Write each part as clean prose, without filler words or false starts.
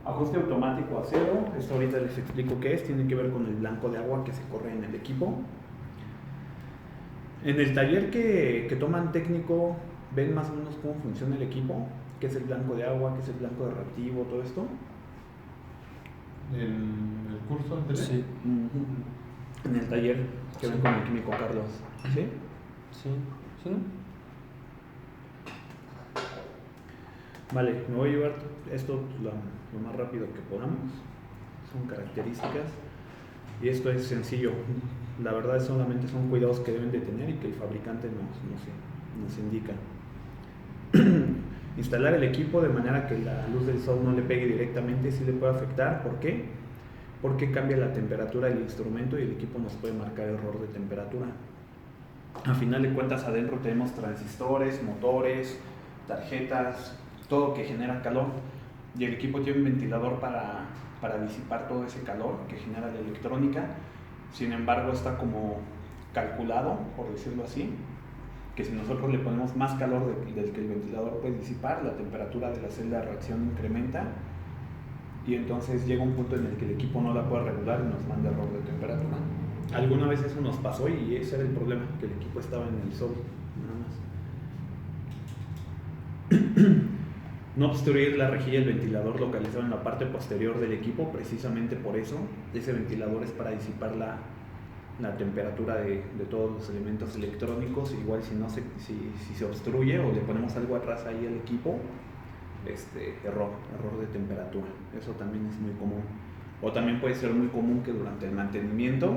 Ajuste automático a cero. Esto ahorita les explico qué es. Tiene que ver con el blanco de agua que se corre en el equipo. En el taller que toman técnico, ven más o menos cómo funciona el equipo, qué es el blanco de agua, qué es el blanco de reactivo, todo esto. ¿El curso anterior? Sí. En el taller que ven con el químico Carlos. ¿Sí? Sí. Vale, me voy a llevar esto lo más rápido que podamos. Son características. Y esto es sencillo. La verdad solamente son cuidados que deben de tener y que el fabricante nos indica. Instalar el equipo de manera que la luz del sol no le pegue directamente sí le puede afectar. ¿Por qué? Porque cambia la temperatura del instrumento y el equipo nos puede marcar error de temperatura. A final de cuentas adentro tenemos transistores, motores, tarjetas, todo que genera calor, y el equipo tiene un ventilador para disipar todo ese calor que genera la electrónica. Sin embargo, está como calculado, por decirlo así, que si nosotros le ponemos más calor del que el ventilador puede disipar, la temperatura de la celda de reacción incrementa, y entonces llega un punto en el que el equipo no la puede regular y nos manda error de temperatura. Alguna vez eso nos pasó y ese era el problema, que el equipo estaba en el sol, nada más. No obstruir la rejilla del ventilador localizado en la parte posterior del equipo, precisamente por eso. Ese ventilador es para disipar la temperatura de todos los elementos electrónicos. Igual si se obstruye o le ponemos algo atrás ahí al equipo, error de temperatura. Eso también es muy común. O también puede ser muy común que durante el mantenimiento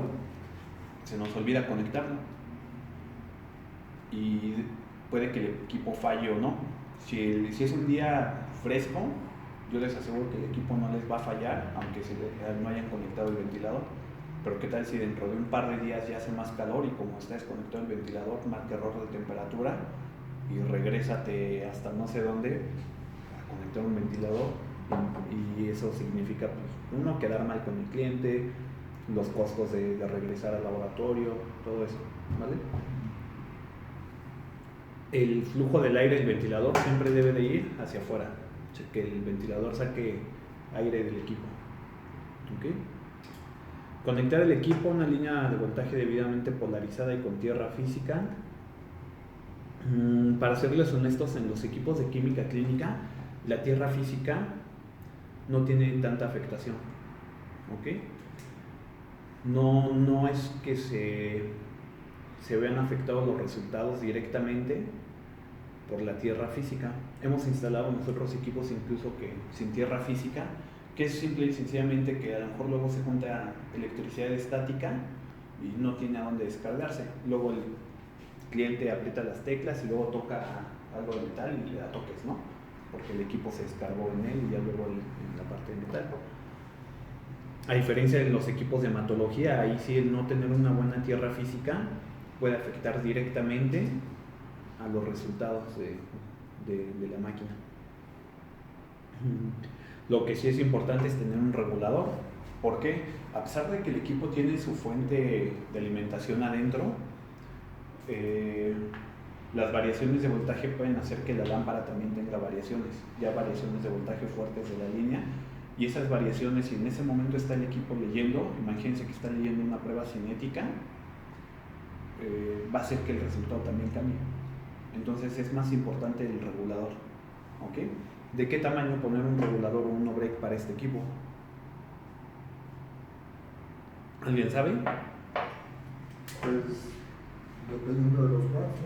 se nos olvida conectarlo y puede que el equipo falle o no. Si es un día fresco, yo les aseguro que el equipo no les va a fallar, aunque no hayan conectado el ventilador. Pero qué tal si dentro de un par de días ya hace más calor y como está desconectado el ventilador, marca error de temperatura y regrésate hasta no sé dónde a conectar un ventilador, y eso significa, pues, uno, quedar mal con el cliente, los costos de regresar al laboratorio, todo eso, ¿vale? El flujo del aire del ventilador siempre debe de ir hacia afuera, que el ventilador saque aire del equipo. ¿Okay? Conectar el equipo a una línea de voltaje debidamente polarizada y con tierra física. Para serles honestos, en los equipos de química clínica, la tierra física no tiene tanta afectación. ¿Okay? No es que se vean afectados los resultados directamente por la tierra física. Hemos instalado nosotros equipos incluso que sin tierra física, que es simple y sencillamente que a lo mejor luego se junta electricidad estática y no tiene a dónde descargarse. Luego el cliente aprieta las teclas y luego toca algo de metal y le da toques, ¿no? Porque el equipo se descargó en él y ya luego en la parte de metal. A diferencia de los equipos de hematología, ahí sí el no tener una buena tierra física puede afectar directamente a los resultados de la máquina. Lo que sí es importante es tener un regulador, porque a pesar de que el equipo tiene su fuente de alimentación adentro, las variaciones de voltaje pueden hacer que la lámpara también tenga variaciones de voltaje fuertes de la línea, y esas variaciones, si en ese momento está el equipo leyendo, imagínense que está leyendo una prueba cinética, va a hacer que el resultado también cambie. Entonces es más importante el regulador. ¿Okay? ¿De qué tamaño poner un regulador o un no-break para este equipo? ¿Alguien sabe? Pues dependiendo de los watts,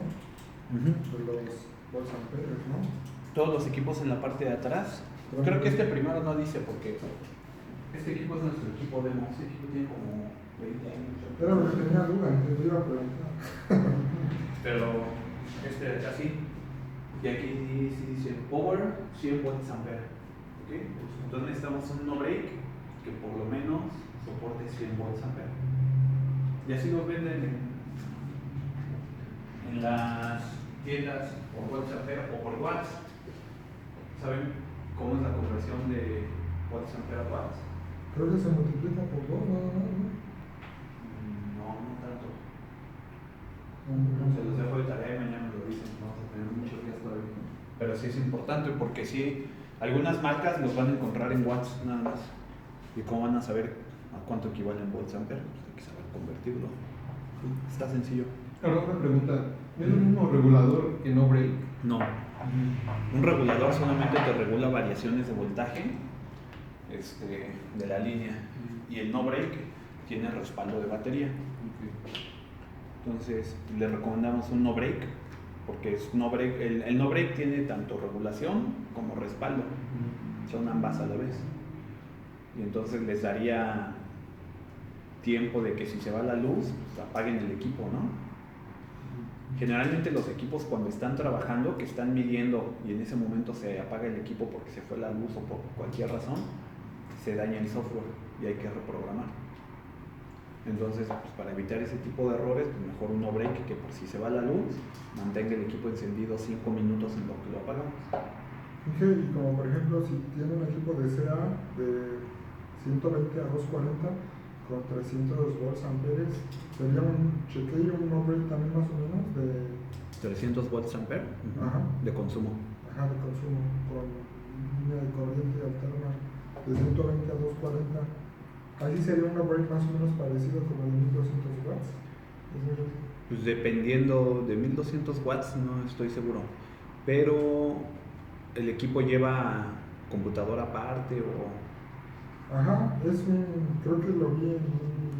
¿no? De los watts amperes, ¿no? Todos los equipos en la parte de atrás. Creo que este primero no dice, porque este equipo es nuestro equipo demo. Este equipo tiene como 20 años. Era lo que tenía duda, te iba a preguntar. Pero este de acá sí. Y aquí sí dice power 100 watts ampere. ¿Okay? Entonces necesitamos un no break que por lo menos soporte 100 watts ampere. Y así los venden en las tiendas por watts ampere o por watts. ¿Saben cómo es la conversión de watts ampere a watts? Creo que se multiplica por 2, ¿no? No tanto. Se los dejo de tarea y mañana me lo dicen. Vamos a tener muchos días todavía. Pero sí es importante, porque sí, Algunas marcas los van a encontrar en watts nada más. ¿Y cómo van a saber a cuánto equivale en volts ampere? Pues hay que saber convertirlo. Está sencillo. Ahora una pregunta, ¿es el mismo regulador que no break? No. Un regulador solamente te regula variaciones de voltaje de la línea. Y el no break tiene respaldo de batería. Entonces le recomendamos un no break, porque es no break, el no break tiene tanto regulación como respaldo, son ambas a la vez. Y entonces les daría tiempo de que si se va la luz, pues apaguen el equipo, ¿no? Generalmente los equipos cuando están trabajando, que están midiendo y en ese momento se apaga el equipo porque se fue la luz o por cualquier razón, se daña el software y hay que reprogramar. Entonces, pues para evitar ese tipo de errores, pues mejor un no break, que por si se va la luz, mantenga el equipo encendido 5 minutos en lo que lo apagamos. Y como por ejemplo, si tiene un equipo de CA de 120 a 240 con 300 volts amperes, sería un chequeo, un no break también más o menos de 300 volts ampere de consumo. Ajá, de consumo, con línea de corriente alterna de 120 a 240. Ahí sería un break más o menos parecido como de 1200 watts. Pues dependiendo de 1200 watts, no estoy seguro. Pero el equipo lleva computadora aparte o. Ajá, creo que lo vi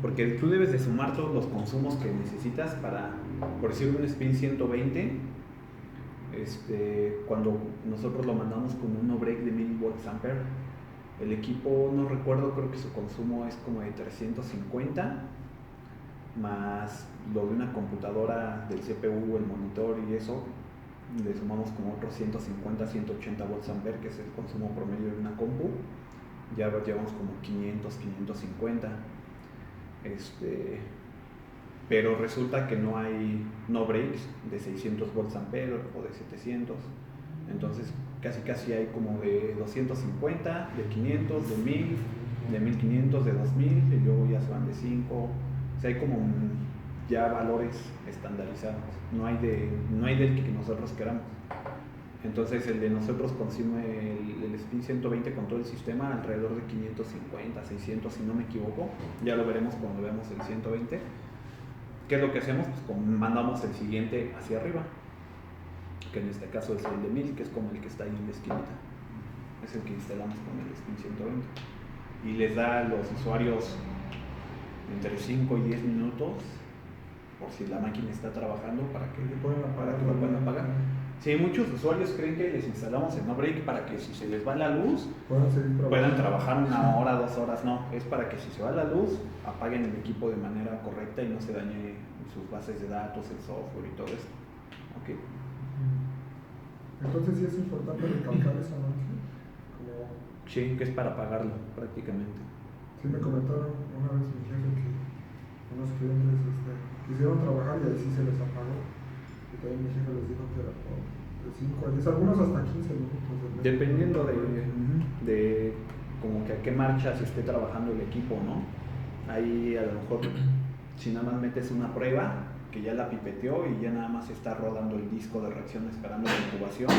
Porque tú debes de sumar todos los consumos que necesitas para, por decir, un spin 120. Cuando nosotros lo mandamos con un no break de 1000 volts ampere, el equipo, no recuerdo, creo que su consumo es como de 350, más lo de una computadora del CPU, el monitor y eso, le sumamos como otros 150, 180 volts ampere, que es el consumo promedio de una compu. Ya llevamos como 500, 550. Pero resulta que no hay no breaks de 600 volts ampere o de 700. Entonces casi hay como de 250, de 500, de 1000, de 1500, de 2000 y luego ya se van de 5. O sea, hay como ya valores estandarizados. No hay del que nosotros queramos. Entonces el de nosotros consume el spin 120 con todo el sistema alrededor de 550, 600 si no me equivoco. Ya lo veremos cuando veamos el 120. ¿Qué es lo que hacemos? Pues mandamos el siguiente hacia arriba, que en este caso es el de 1000, que es como el que está ahí en la esquinita. Es el que instalamos con el spin 120. Y les da a los usuarios entre 5 y 10 minutos, por si la máquina está trabajando, para que lo puedan apagar. Sí, muchos usuarios creen que les instalamos el no break para que si se les va la luz puedan trabajar 1 hora, 2 horas. No, es para que si se va la luz apaguen el equipo de manera correcta y no se dañe sus bases de datos, el software y todo esto. Okay. Entonces sí es importante recalcar eso, ¿no? Sí, que es para apagarlo prácticamente. Sí, me comentaron una vez mi jefe que unos clientes quisieron trabajar y ahí sí se les apagó. Y también mi jefe les dijo que era de 5 a 10, algunos hasta 15 minutos. Dependiendo de como que a qué marcha se esté trabajando el equipo, ¿no? Ahí a lo mejor si nada más metes una prueba que ya la pipeteó y ya nada más está rodando el disco de reacción esperando la incubación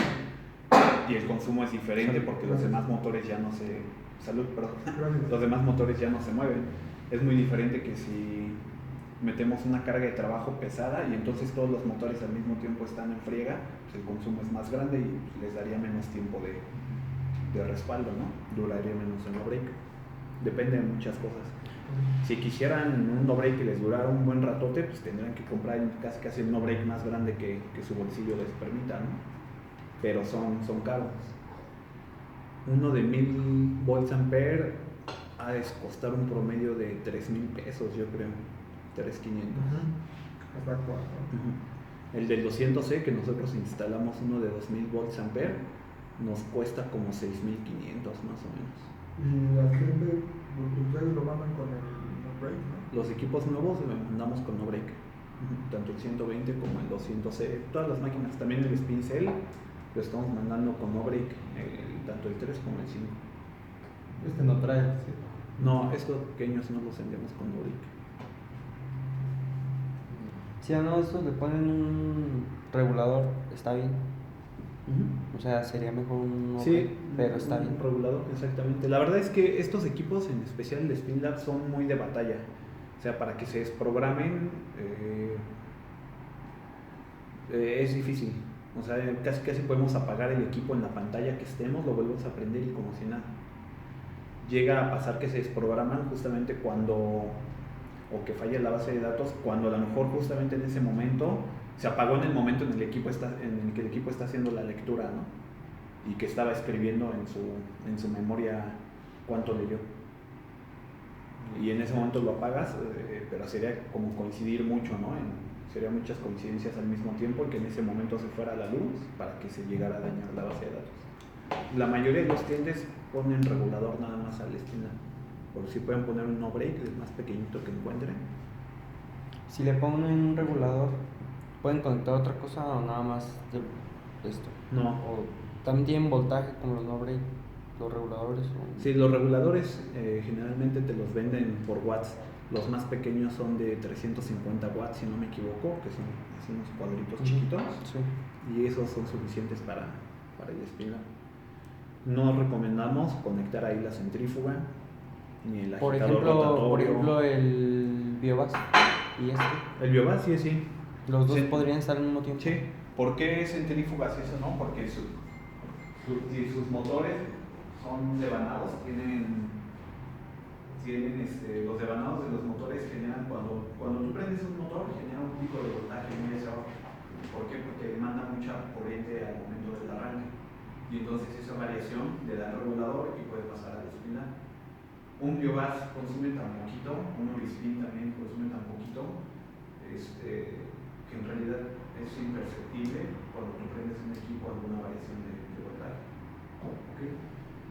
y el consumo es diferente porque los demás motores ya no se... Los demás motores ya no se mueven. Es muy diferente que si metemos una carga de trabajo pesada y entonces todos los motores al mismo tiempo están en friega, pues el consumo es más grande y les daría menos tiempo de respaldo, ¿no? Duraría menos el no break. Depende de muchas cosas. Si quisieran un no break que les durara un buen ratote, pues tendrían que comprar casi un no break más grande que su bolsillo les permita, ¿no? Pero son caros. Uno de 1000 volts ampere ha de costar un promedio de 3,000 pesos, yo creo. 3,500. Hasta 4. El del 200C, que nosotros instalamos uno de 2000 volts ampere, nos cuesta como 6,500 más o menos. Y la gente, ustedes lo mandan con el no break, ¿no? Los equipos nuevos los mandamos con no break. Tanto el 120 como el 200C, todas las máquinas, también el spin cell lo estamos mandando con no break, tanto el 3 como el 5. No trae, ¿sí? No, estos pequeños no los vendemos con no break. Si a uno de estos le ponen un regulador, está bien. O sea, sería mejor un... Sí, pero está un bien. regulador, exactamente. La verdad es que estos equipos, en especial el Spinlab, son muy de batalla. O sea, para que se desprogramen es difícil. O sea, casi podemos apagar el equipo en la pantalla que estemos, lo volvemos a prender y como si nada. Llega a pasar que se desprograman justamente cuando, o que falla la base de datos, cuando a lo mejor justamente en ese momento se apagó, en el momento en el que el equipo está haciendo la lectura, ¿no? Y que estaba escribiendo en su memoria cuánto leyó. Y en ese momento lo apagas, pero sería como coincidir mucho, ¿no? Serían muchas coincidencias al mismo tiempo, y que en ese momento se fuera la luz para que se llegara a dañar la base de datos. La mayoría de los clientes ponen regulador nada más al Spinlab, por si pueden poner un no break, el más pequeñito que encuentren. Si le ponen un regulador, ¿pueden conectar otra cosa o nada más de esto? No. ¿O también tienen voltaje como los no break, los reguladores? Sí, los reguladores generalmente te los venden por watts. Los más pequeños son de 350 watts, si no me equivoco, que son así unos cuadritos chiquitos. Sí. Y esos son suficientes para el Spinlab. No recomendamos conectar ahí la centrífuga ni el agitador rotatorio. Por ejemplo, el Biobas y El Biobas sí. Los dos Sí. podrían estar al mismo tiempo. Sí. ¿Por qué centrífugas y eso no? Porque si sus motores son devanados, los devanados de los motores generan, cuando tú prendes un motor, genera un pico de voltaje muy elevado. ¿Por qué? Porque demanda mucha corriente al momento del arranque. Y entonces esa variación le da al regulador y puede pasar al Spinlab. Un Biobas consume tan poquito, un Orispin también consume tan poquito, que en realidad es imperceptible cuando tú prendes un equipo alguna variación de voltaje. ¿Okay?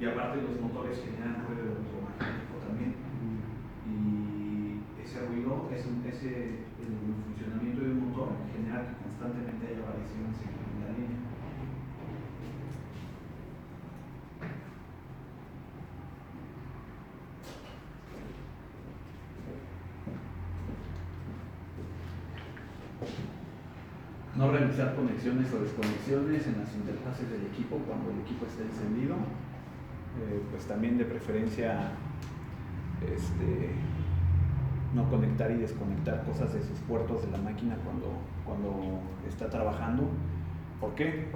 Y aparte los motores generan ruido electromagnético también. Y ese ruido, el funcionamiento de un motor genera que constantemente haya variaciones en la línea. No realizar conexiones o desconexiones en las interfaces del equipo cuando el equipo está encendido. Pues también de preferencia no conectar y desconectar cosas de sus puertos de la máquina cuando está trabajando. ¿Por qué?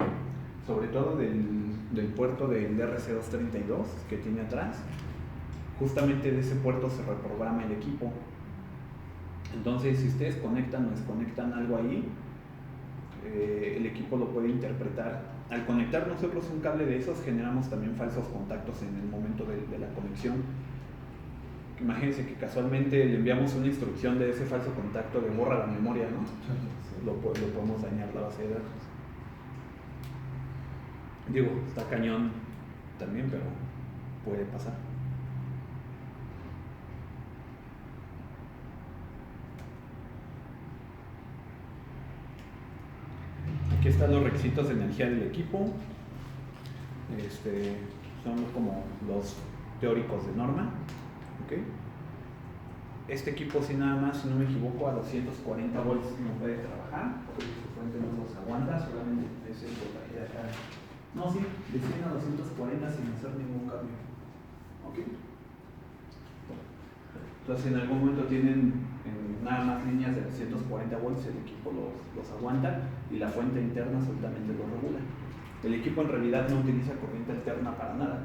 Sobre todo del puerto del RC232 que tiene atrás. Justamente de ese puerto se reprograma el equipo. Entonces, si ustedes conectan o desconectan algo ahí, el equipo lo puede interpretar. Al conectar nosotros un cable de esos, generamos también falsos contactos en el momento de la conexión. Imagínense que casualmente le enviamos una instrucción de ese falso contacto de borra la memoria, ¿no? Lo podemos dañar la base de datos. Digo, está cañón también, pero puede pasar. Aquí están los requisitos de energía del equipo. Son como los teóricos de norma. ¿Okay? Este equipo, si nada más, si no me equivoco, a 240 volts no puede trabajar, porque su fuente no los aguanta, solamente es el voltaje de acá. No, sí, de 100 a 240 sin hacer ningún cambio. ¿Okay? Entonces, en algún momento tienen nada más líneas de 240 volts, el equipo los aguanta y la fuente interna solamente lo regula. El equipo en realidad no utiliza corriente alterna para nada,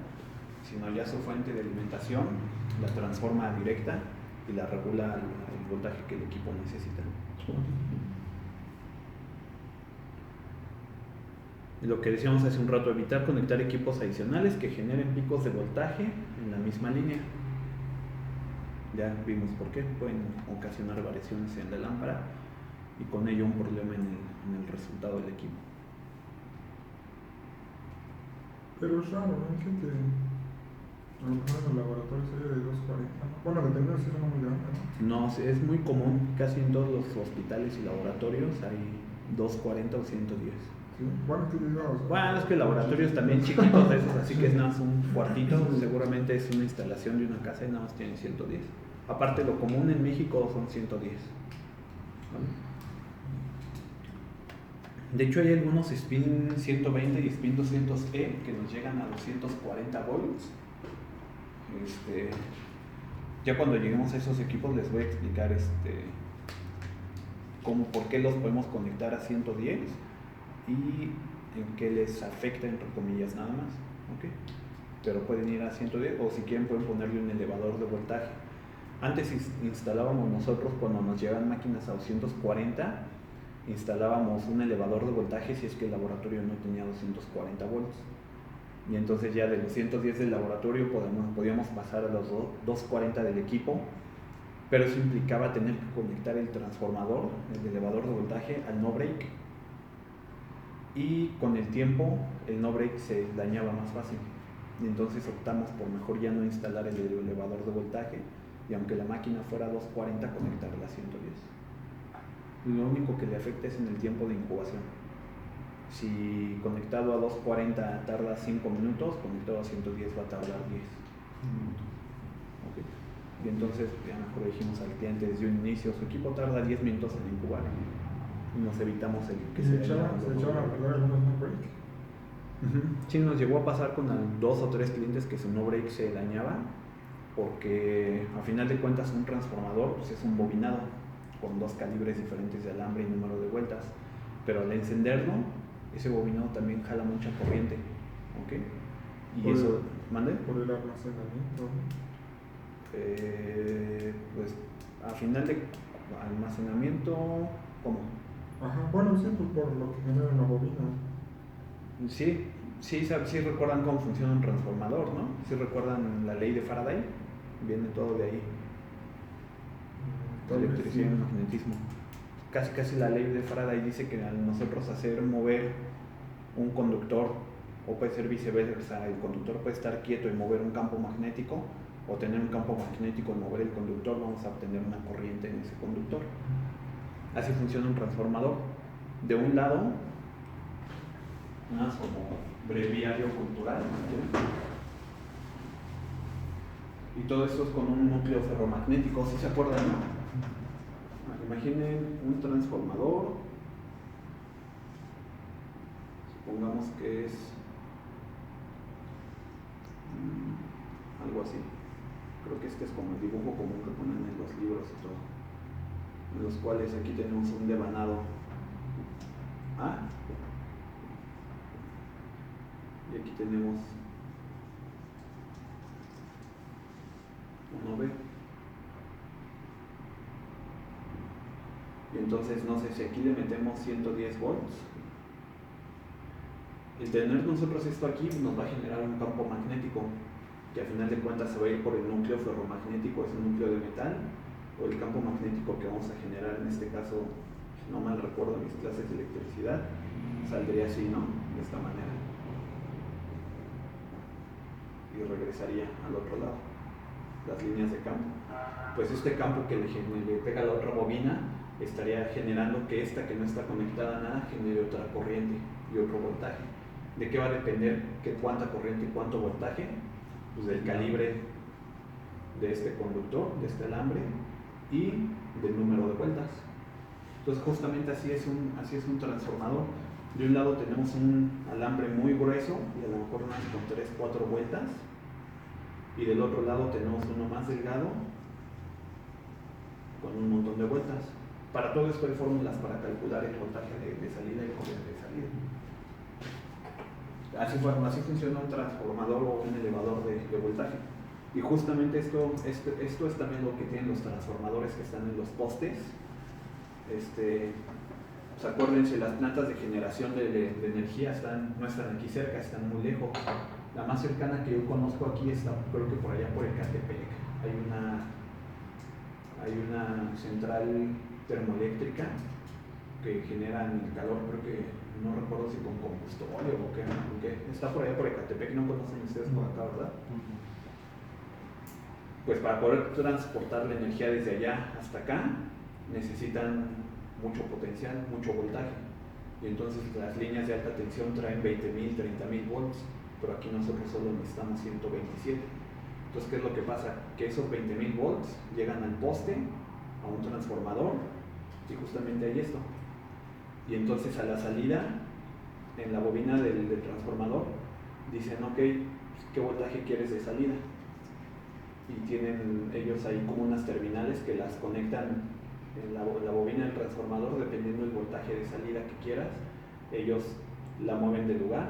sino ya su fuente de alimentación la transforma a directa y la regula el voltaje que el equipo necesita. Y lo que decíamos hace un rato, evitar conectar equipos adicionales que generen picos de voltaje en la misma línea. Ya vimos por qué, pueden ocasionar variaciones en la lámpara y con ello un problema en el resultado del equipo. Pero es raro, ¿no? Que a lo mejor en el laboratorio sería de 240. Bueno, dependiendo si es una muy grande, ¿no? No, es muy común, casi en todos los hospitales y laboratorios hay 240 o 110. Sí. Bueno, que diga, o sea, Bueno, es que laboratorios también chiquitos de esos, así que es nada más un cuartito, seguramente es una instalación de una casa y nada más tienen 110. Aparte, lo común en México son 110. ¿Vale? De hecho, hay algunos Spin 120 y Spin 200E que nos llegan a 240 volts. Ya cuando lleguemos a esos equipos les voy a explicar por qué los podemos conectar a 110 y en qué les afecta, entre comillas, nada más. ¿Okay? Pero pueden ir a 110 o si quieren pueden ponerle un elevador de voltaje. Antes instalábamos nosotros, cuando nos llegan máquinas a 240, instalábamos un elevador de voltaje si es que el laboratorio no tenía 240 volts. Y entonces ya de los 110 del laboratorio podíamos pasar a los 240 del equipo, pero eso implicaba tener que conectar el transformador, el elevador de voltaje, al no break. Y con el tiempo el no break se dañaba más fácil. Y entonces optamos por mejor ya no instalar el elevador de voltaje y aunque la máquina fuera 240, conectarla a 110. Lo único que le afecta es en el tiempo de incubación. Si conectado a 240 tarda 5 minutos, conectado a 110 va a tardar 10 minutos. Okay. Y entonces ya mejor dijimos al cliente desde un inicio, su equipo tarda 10 minutos en incubar y nos evitamos el que se echaban a perder algunos no break. Sí, nos llegó a pasar con 2 o 3 clientes que su no break se dañaba porque a final de cuentas un transformador pues es un bobinado con 2 calibres diferentes de alambre y número de vueltas, pero al encenderlo ese bobinado también jala mucha corriente, ¿ok? Y eso, ¿mande? Por el almacenamiento. Pues a final de almacenamiento, ¿cómo? Ajá, bueno, sí, pues por lo que genera una bobina. Sí recuerdan cómo funciona un transformador, ¿no? Sí recuerdan la ley de Faraday, viene todo de ahí. Electricidad y magnetismo. Casi la ley de Faraday dice que al nosotros hacer mover un conductor, o puede ser viceversa, el conductor puede estar quieto y mover un campo magnético, o tener un campo magnético y mover el conductor, vamos a obtener una corriente en ese conductor. Así funciona un transformador. De un lado, más como breviario cultural, y todo esto es con un núcleo ferromagnético, ¿sí se acuerdan, no? Imaginen un transformador, supongamos que es algo así. Creo que este es como el dibujo común que ponen en los libros y todo, en los cuales aquí tenemos un devanado A y aquí tenemos uno B. Y entonces, no sé, si aquí le metemos 110 volts, el tener nosotros esto aquí nos va a generar un campo magnético que a final de cuentas se va a ir por el núcleo ferromagnético, es un núcleo de metal, o el campo magnético que vamos a generar, en este caso, si no mal recuerdo mis clases de electricidad, saldría así, ¿no? De esta manera. Y regresaría al otro lado, las líneas de campo. Pues este campo que le pega a la otra bobina estaría generando que esta que no está conectada a nada genere otra corriente y otro voltaje. ¿De qué va a depender cuánta corriente y cuánto voltaje? Pues del calibre de este conductor, de este alambre y del número de vueltas. Entonces justamente así es un transformador. De un lado tenemos un alambre muy grueso y a lo mejor unas con 3-4 vueltas, y del otro lado tenemos uno más delgado con un montón de vueltas. Para todo esto hay fórmulas para calcular el voltaje de salida y corriente de salida. Así funciona un transformador o un elevador de voltaje. Y justamente esto es también lo que tienen los transformadores que están en los postes. Pues acuérdense, las plantas de generación de energía no están aquí cerca, están muy lejos. La más cercana que yo conozco aquí está, creo que por allá por Ecatepec. Hay una central termoeléctrica que genera el calor, creo que no recuerdo si con combustible o qué. Está por allá por Ecatepec, no conocen ustedes por acá, ¿verdad? Pues para poder transportar la energía desde allá hasta acá necesitan mucho potencial, mucho voltaje, y entonces las líneas de alta tensión traen 20.000, 30.000 volts, pero aquí nosotros solo necesitamos 127. Entonces, ¿qué es lo que pasa? Que esos 20.000 volts llegan al poste, a un transformador, y justamente hay esto. Y entonces a la salida, en la bobina del transformador, dicen, ok, ¿qué voltaje quieres de salida? Y tienen ellos ahí como unas terminales que las conectan en la bobina del transformador, dependiendo del voltaje de salida que quieras. Ellos la mueven de lugar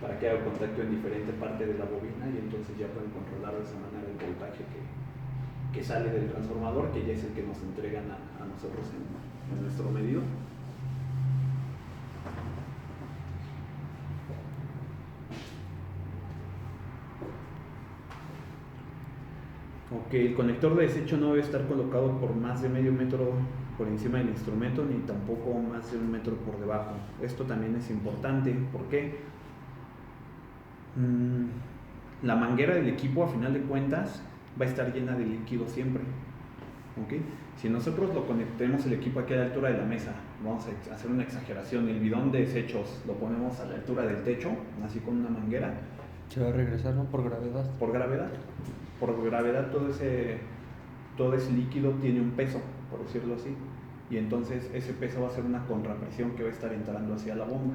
para que haga contacto en diferente parte de la bobina, y entonces ya pueden controlar de esa manera el voltaje que sale del transformador, que ya es el que nos entregan a nosotros en nuestro medidor. Ok, el conector de desecho no debe estar colocado por más de medio metro por encima del instrumento, ni tampoco más de 1 metro por debajo. Esto también es importante. ¿Por qué? La manguera del equipo, a final de cuentas, va a estar llena de líquido siempre. ¿Okay? Si nosotros lo conectemos el equipo aquí a la altura de la mesa, vamos a hacer una exageración, el bidón de desechos lo ponemos a la altura del techo, así con una manguera. Se va a regresar, ¿no? Por gravedad. Por gravedad. Por gravedad todo ese líquido tiene un peso, por decirlo así. Y entonces ese peso va a ser una contrapresión que va a estar entrando hacia la bomba.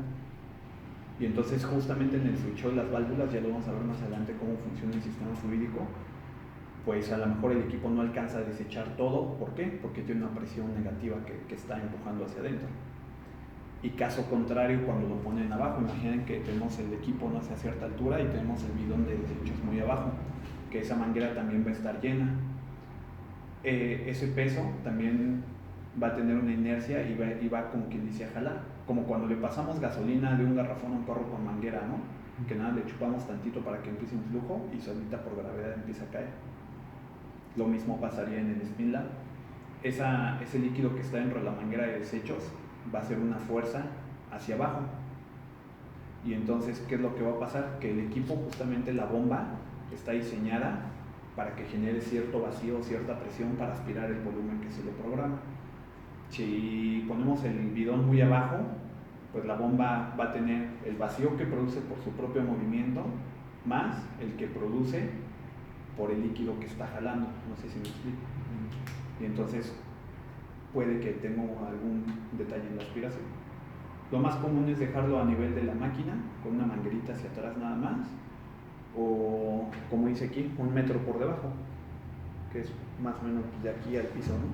Y entonces justamente en el switch de las válvulas, ya lo vamos a ver más adelante cómo funciona el sistema fluídico, pues a lo mejor el equipo no alcanza a desechar todo. ¿Por qué? Porque tiene una presión negativa que está empujando hacia adentro. Y caso contrario, cuando lo ponen abajo, imaginen que tenemos el equipo no sé, a cierta altura y tenemos el bidón de desechos muy abajo, que esa manguera también va a estar llena. Ese peso también va a tener una inercia y va como quien dice a jalar, como cuando le pasamos gasolina de un garrafón a un carro con manguera, ¿no? Que nada, le chupamos tantito para que empiece un flujo y solita por gravedad empieza a caer. Lo mismo pasaría en el Spinlab. Ese líquido que está dentro de la manguera de desechos va a ser una fuerza hacia abajo. Y entonces, ¿qué es lo que va a pasar? Que el equipo, justamente la bomba, está diseñada para que genere cierto vacío, cierta presión para aspirar el volumen que se le programa. Si ponemos el bidón muy abajo, pues la bomba va a tener el vacío que produce por su propio movimiento, más el que produce por el líquido que está jalando. No sé si me explico. Y entonces puede que tenga algún detalle en la aspiración. Lo más común es dejarlo a nivel de la máquina, con una manguerita hacia atrás nada más, o como dice aquí, 1 metro por debajo, que es más o menos de aquí al piso, ¿no?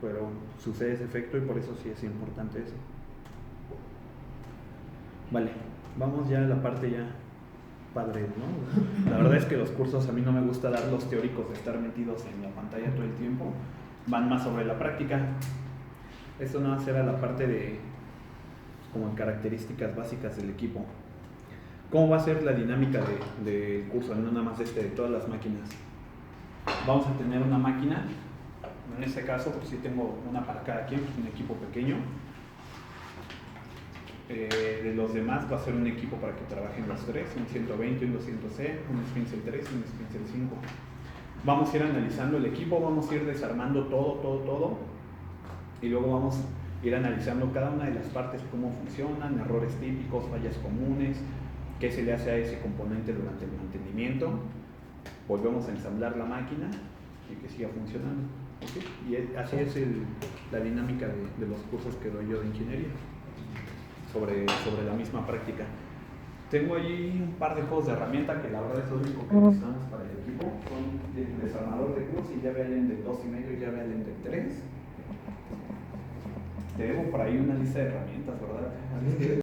Pero sucede ese efecto y por eso sí es importante eso. Vale, vamos ya a la parte ya padre, ¿no? La verdad es que los cursos a mí no me gusta dar los teóricos de estar metidos en la pantalla todo el tiempo, van más sobre la práctica. Esto no va a ser a la parte de como características básicas del equipo. ¿Cómo va a ser la dinámica del curso? No nada más de todas las máquinas. Vamos a tener una máquina, en este caso pues sí tengo una para cada quien, un equipo pequeño. De los demás va a ser un equipo para que trabajen los tres, un 120, un 200C, un Spinzel 3 y un Spinzel 5. Vamos a ir analizando el equipo, vamos a ir desarmando todo, y luego vamos a ir analizando cada una de las partes, cómo funcionan, errores típicos, fallas comunes, qué se le hace a ese componente durante el mantenimiento. Volvemos a ensamblar la máquina y que siga funcionando. ¿Okay? Y así es la dinámica de los cursos que doy yo de ingeniería sobre la misma práctica. Tengo allí un par de juegos de herramienta que la verdad es lo único que necesitamos para el equipo. Son el desarmador de cruz y llave Allen del 2,5 y llave Allen del 3. Te debo por ahí una lista de herramientas, ¿verdad?